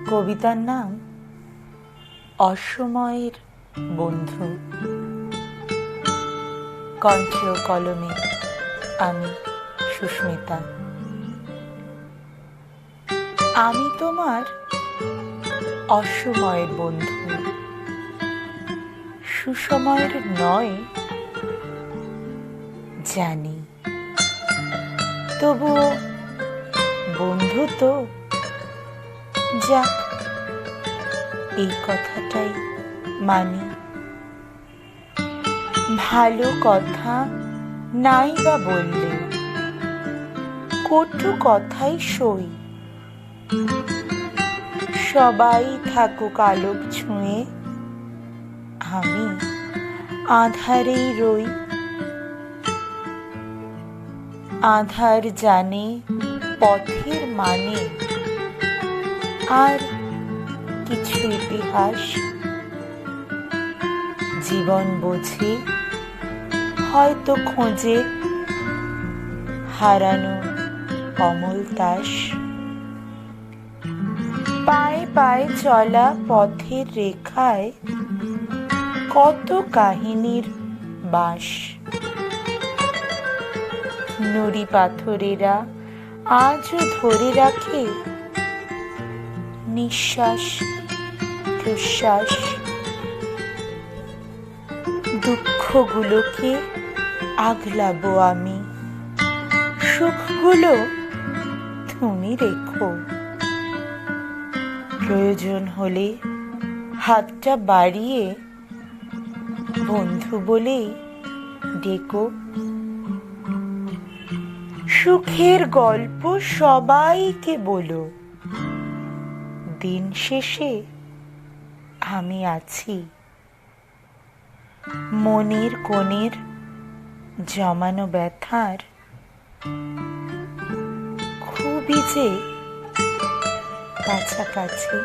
কবিতার নাম অসময়ের বন্ধু। কণ্ঠ ও কলমে আমি সুস্মিতা। আমি তোমার অসময়ের বন্ধু, সুসময়ের নয় জানি, তবুও বন্ধু তো। যাক, এই কথাটাই মানি। ভালো কথা নাই বা বললে কটু কথাই সই। সবাই থাকুক আলোক ছুঁয়ে, আমি আঁধারেই রই। আঁধার জানে পথের মানে, আর কিছু ইতিহাস জীবন বোঝে হয়তো খোঁজে হারানো অমল তাস। পায়ে পায়ে চলা পথের রেখায় কত কাহিনীর বাঁশ। নুড়ি পাথরেরা আজও ধরে রাখে নিঃশ্বাস প্রশ্বাস। দুঃখগুলোকে আগলাবো আমি, সুখগুলো তুমি রেখো। প্রয়োজন হলে হাতটা বাড়িয়ে বন্ধু বলেই ডেকো। সুখের গল্প সবাইকে বলো, দিন শেষে আমি আছি। মনের কোণের জমানো ব্যথার খুবই যে কাছাকাছি।